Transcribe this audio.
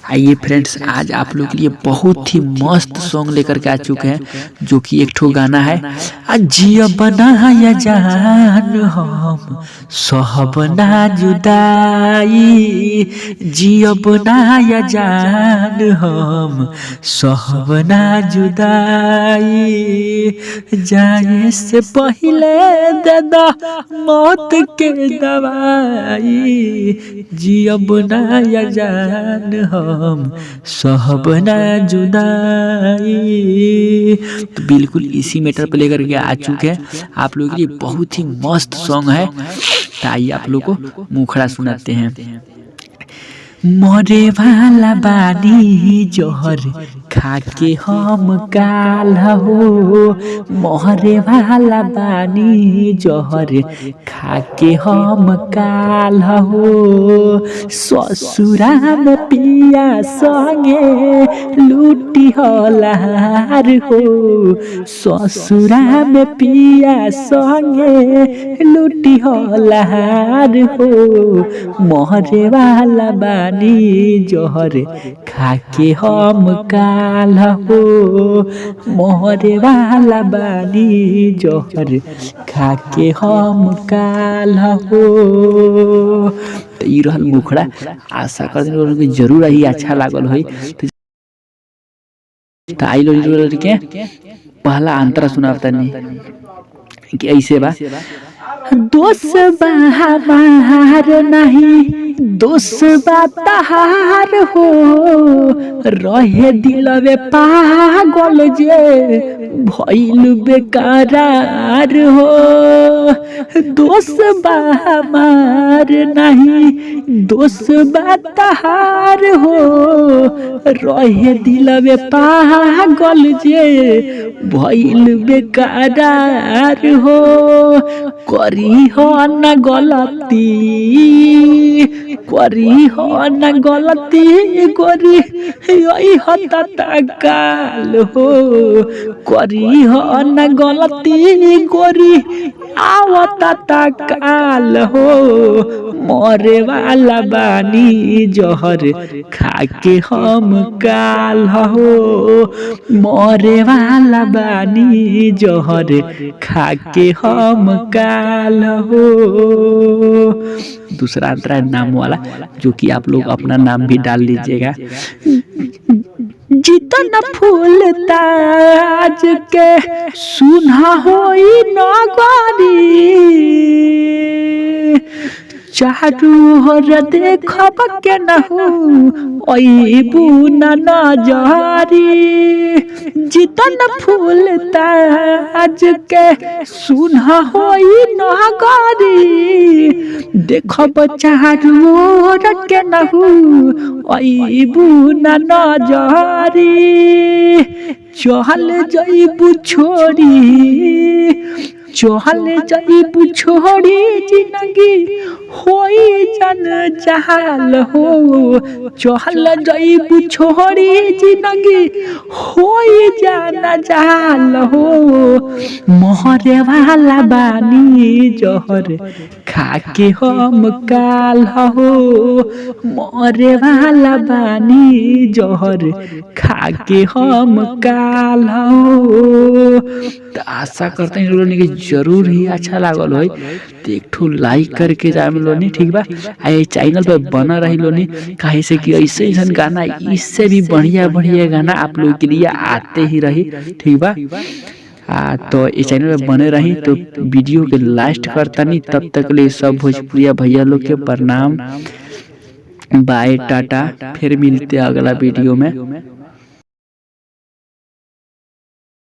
आइए फ्रेंड्स, आज आप लोग के लिए बहुत ही मस्त सॉन्ग लेकर के आ चुके हैं, जो कि एक ठो गाना है। जिया बनाया जान हम सहब ना जुदाई, जिया बनाया जान हम सहब ना जुदाई, जाए से पहले दादा मौत के दवाई, जिया बनाया जान हम सहब ना जुदाई। तो बिल्कुल इसी मैटर पे लेकर के आ चुके हैं आप लोगों के लिए। बहुत ही मस्त सॉन्ग है, तो आइए आप लोग को मुखड़ा सुनाते हैं। मरे वाला बानी जोहर खाके हम काल हो, मरे वाला बानी जोहर खाके हम काल हो, ससुरा में पिया संगे लूटी हलार हो, ससुरा में पिया संगे लूटी हलार हो, मरे वाला बानी जोहर खाके हम काल हो, मोहरे वाला बानी जोहर खाके हम काल हो। तो ये रहल मुखड़ा। आशा करते जरूर ही अच्छा लागल होई। तो आई लो के पहला अंतरा सुनावता नहीं कि ऐसे बा। दोष बा हमार नहीं, दोष बा तहार हो, रहे दिलवे पागल जे भइल बेकरार हो। दोष बा हमार नहीं, दोष बा तहार हो, रहे दिलवे पागल जे भइल बेकरार हो। करी हो न गलती, करी हो न गलती गोरी यही होता काल हो, करी हो न गलती गोरी आवता काल हो, मरे वाला बानी जोहर खाके हम काल हो, मरे वाला बानी जोहर खाके हम काल हो। दूसरा अंतरा नाम वाला, जो कि आप लोग अपना नाम भी डाल लीजिएगा। जितना फूल ताज के सुना होई नगरी, चारू ओर देखब के नहु अइबू ना नजरी, जितना फूल ताज के सुना होई नगरी, देखब चारू ओर के नहु अइबू ना नजरी, चहल जइबू छोड़ी, चहल जइबू छोड़ी जिंदगी होई जन जहाल हो, चहल जइबू छोड़ी जिंदगी होई जन जहाल हो, मोहरे वाला बानी जोहर खाके हम काल हो, मोहरे वाला बानी जोहर खाके हम काल हो। तो आशा करते हैं लोगों ने जरूर ही अच्छा लागल हो। तो एक ठो लाइक करके जाए लोनी, ठीक बा। आई चैनल पे बना रही लोनी, काहे से कि ऐसे ऐसा गाना, इससे भी बढ़िया बढ़िया गाना आप लोगों के लिए आते ही रही, ठीक बा। तो इस चैनल पे बने रही। तो वीडियो के लास्ट करता नहीं, तब तक ले सब भोजपुरिया भैया लोग के प्रणाम, बाय टाटा। फिर मिलते अगला वीडियो में।